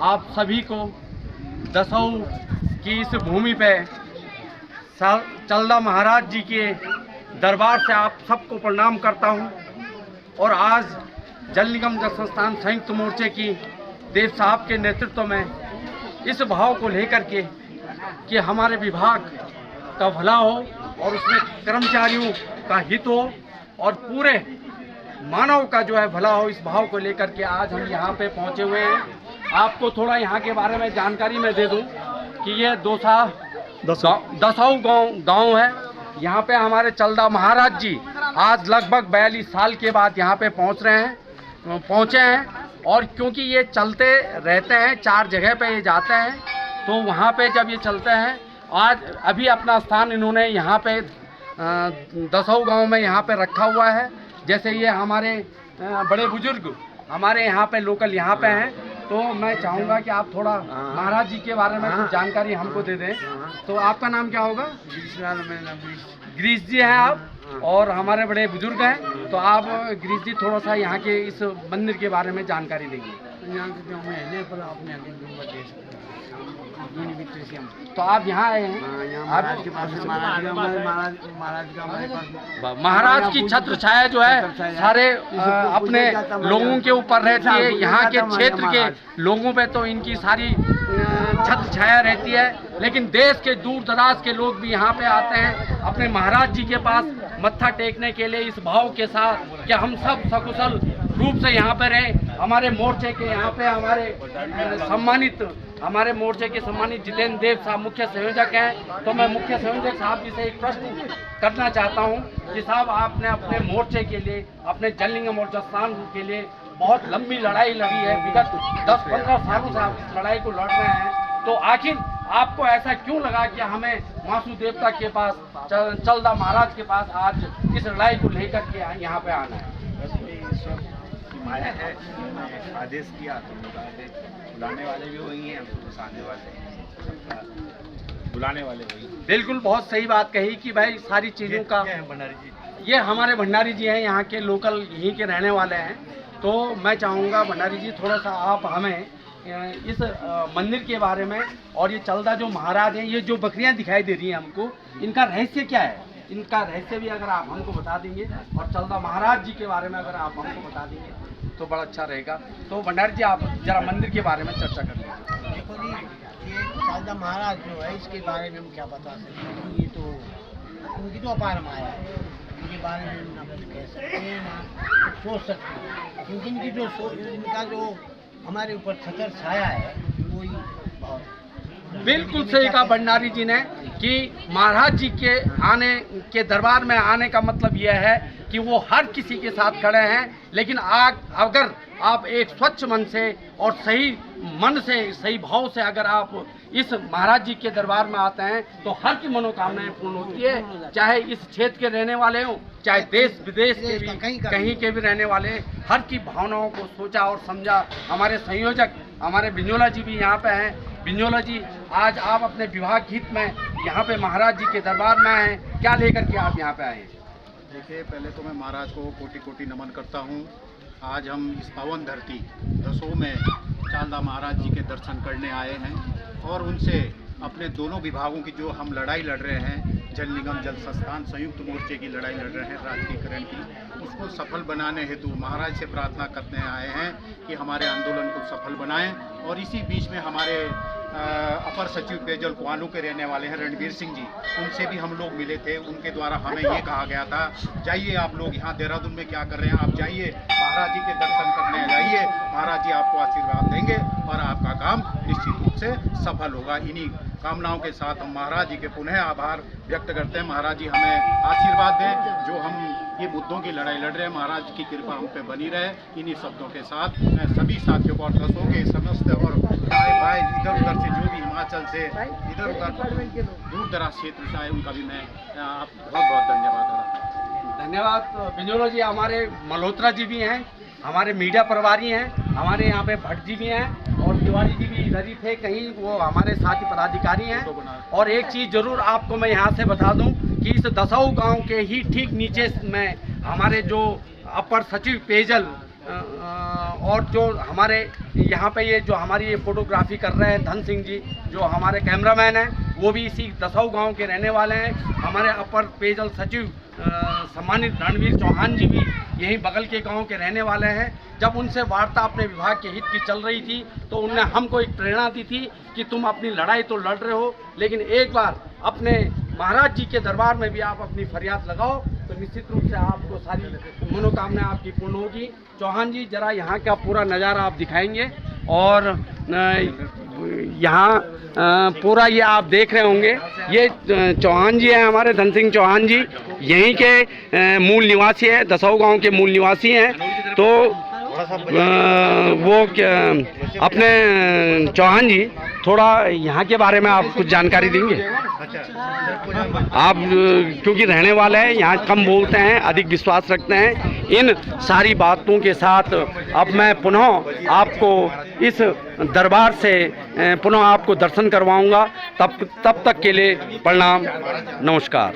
आप सभी को दसऊ की इस भूमि पे चलदा महाराज जी के दरबार से आप सबको प्रणाम करता हूं। और आज जल निगम जल संस्थान संयुक्त मोर्चे की देव साहब के नेतृत्व में इस भाव को लेकर के कि हमारे विभाग का भला हो और उसमें कर्मचारियों का हित हो और पूरे मानव का जो है भला हो, इस भाव को लेकर के आज हम यहाँ पे पहुँचे हुए हैं। आपको थोड़ा यहाँ के बारे में जानकारी मैं दे दूँ कि ये दसऊ गांव है। यहाँ पे हमारे चलदा महाराज जी आज लगभग 42 साल के बाद यहाँ पे पहुँचे हैं। और क्योंकि ये चलते रहते हैं, 4 जगह पे ये जाते हैं, तो वहाँ पे जब ये चलते हैं, आज अभी अपना स्थान इन्होंने यहाँ पे दसऊ गांव में यहाँ पे रखा हुआ है। जैसे ये हमारे बड़े बुजुर्ग हमारे यहाँ पे लोकल यहाँ पे हैं, तो मैं चाहूँगा कि आप थोड़ा महाराज जी के बारे में कुछ जानकारी हमको दे दें। तो आपका नाम क्या होगा? गिरीश जी हैं आप, और हमारे बड़े बुजुर्ग हैं। तो आप गिरीश जी थोड़ा सा यहाँ के इस मंदिर के बारे में जानकारी देंगे। यहाँ के जो हम रहने पर अपने तो आप यहाँ आए हैं, महाराज के पास महाराज की छत्र छाया जो है सारे अपने लोगों के ऊपर रहती है। यहाँ के क्षेत्र के लोगों पे तो इनकी सारी छत्र छाया रहती है, लेकिन देश के दूर दराज के लोग भी यहाँ पे आते हैं अपने महाराज जी के पास मत्था टेकने के लिए, इस भाव के साथ कि हम सब सकुशल रूप से यहाँ पे रहें। हमारे मोर्चे के यहाँ पे हमारे मोर्चे के सम्मानित जितेंद्र देव साहब मुख्य संयोजक हैं। तो मैं मुख्य संयोजक साहब जी से एक प्रश्न करना चाहता हूँ कि साहब, आपने अपने मोर्चे के लिए, अपने जल निगम और जलस्थान के लिए बहुत लंबी लड़ाई लड़ी है। विगत 10-15 सालों से आप इस लड़ाई को लड़ रहे हैं, तो आखिर आपको ऐसा क्यों लगा कि हमें मासू देवता के पास, चलदा महाराज के पास आज इस लड़ाई को लेकर के यहाँ पे आना है? माया है, आदेश किया तो बुलाने वाले भी वही हैं, आने वाले बुलाने वाले वही। बिल्कुल, बहुत सही बात कही कि भाई सारी चीज़ों का भंडारी जी, ये हमारे भंडारी जी हैं, यहाँ के लोकल यहीं के रहने वाले हैं। तो मैं चाहूँगा भंडारी जी थोड़ा सा आप हमें इस मंदिर के बारे में, और ये चलदा जो महाराज हैं, ये जो बकरियाँ दिखाई दे रही हैं हमको, इनका रहस्य क्या है, इनका रहस्य भी अगर आप हमको बता देंगे, और चलदा महाराज जी के बारे में अगर आप हमको बता देंगे तो बड़ा अच्छा रहेगा। तो भंडारी जी आप जरा मंदिर के बारे में चर्चा कर लीजिए। देखो जी, ये चलदा महाराज जो है, इसके बारे में हम क्या बता सकते हैं। ये तो उनकी तो अपार माया है, इनके बारे में ना कुछ कह सकते हैं ना सोच सकते हैं, क्योंकि इनका जो हमारे ऊपर छतर छाया है वो ही बहुत। बिल्कुल सही कहा भंडारी जी ने कि महाराज जी के आने के दरबार में आने का मतलब यह है कि वो हर किसी के साथ खड़े हैं। लेकिन अगर आप एक स्वच्छ मन से और सही मन से, सही भाव से अगर आप इस महाराज जी के दरबार में आते हैं, तो हर की मनोकामनाएं पूर्ण होती है। चाहे इस क्षेत्र के रहने वाले हों, चाहे देश विदेश के भी, कहीं के भी रहने वाले, हर की भावनाओं को सोचा और समझा। हमारे संयोजक हमारे बिंजोला जी भी यहाँ पे हैं। बिंजोला जी, आज आप अपने विभाग हित में यहाँ पे महाराज जी के दरबार में आए हैं, क्या लेकर के आप यहाँ पे आए हैं? देखिए, पहले तो मैं महाराज को कोटि कोटि नमन करता हूँ। आज हम इस पावन धरती दसऊ में चलदा महाराज जी के दर्शन करने आए हैं, और उनसे अपने दोनों विभागों की जो हम लड़ाई लड़ रहे हैं, जल निगम जल संस्थान संयुक्त मोर्चे की लड़ाई लड़ रहे हैं राजकीयकरण की, उसको सफल बनाने हेतु महाराज से प्रार्थना करने आए हैं कि हमारे आंदोलन को सफल बनाएं। और इसी बीच में हमारे अपर सचिव पेयजल कुआनू के रहने वाले हैं रणवीर सिंह जी, उनसे भी हम लोग मिले थे। उनके द्वारा हमें ये कहा गया था, जाइए आप लोग यहाँ देहरादून में क्या कर रहे हैं, आप जाइए महाराज जी के दर्शन करने जाइए, महाराज जी आपको आशीर्वाद देंगे और आपका काम निश्चित रूप से सफल होगा। इन्हीं कामनाओं के साथ हम महाराज जी के पुनः आभार व्यक्त करते हैं। महाराज जी हमें आशीर्वाद दें, जो हम ये मुद्दों की लड़ाई लड़ रहे हैं, महाराज की कृपा हम पे बनी रहे। इन्हीं शब्दों के साथ मैं सभी साथियों को और दसों के समस्त और भाई इधर उधर से जो भी हिमाचल से इधर उधर दूर दराज क्षेत्र से आए, उनका भी मैं बहुत बहुत धन्यवाद। धन्यवाद बिंजोला जी। हमारे मल्होत्रा जी भी हैं, हमारे मीडिया प्रभारी हैं, हमारे यहाँ पे भट्ट जी भी हैं, और तिवारी जी भी इधर ही थे कहीं, वो हमारे साथी पदाधिकारी हैं। और एक चीज़ जरूर आपको मैं यहाँ से बता दूँ कि इस दसऊ गांव के ही ठीक नीचे में हमारे जो अपर सचिव पेयजल और जो हमारे यहाँ पे ये जो हमारी ये फोटोग्राफी कर रहे हैं धन सिंह जी, जो हमारे कैमरामैन हैं, वो भी इसी दसऊ गांव के रहने वाले हैं। हमारे अपर पेयजल सचिव सम्मानित रणवीर चौहान जी भी यहीं बगल के गांव के रहने वाले हैं। जब उनसे वार्ता अपने विभाग के हित की चल रही थी तो उनने हमको एक प्रेरणा दी थी कि तुम अपनी लड़ाई तो लड़ रहे हो, लेकिन एक बार अपने महाराज जी के दरबार में भी आप अपनी फरियाद लगाओ तो निश्चित रूप से आपको सारी मनोकामना आपकी पूर्ण होगी। चौहान जी जरा यहाँ का पूरा नज़ारा आप दिखाएंगे और यहाँ पूरा ये आप देख रहे होंगे, ये चौहान जी हैं, हमारे धन सिंह चौहान जी यहीं के मूल निवासी हैं, दसऊ गांव के मूल निवासी हैं। तो वो अपने चौहान जी थोड़ा यहाँ के बारे में आप कुछ जानकारी देंगे? आप क्योंकि रहने वाले हैं, यहाँ कम बोलते हैं, अधिक विश्वास रखते हैं। इन सारी बातों के साथ अब मैं पुनः आपको इस दरबार से पुनः आपको दर्शन करवाऊंगा। तब तक के लिए प्रणाम, नमस्कार।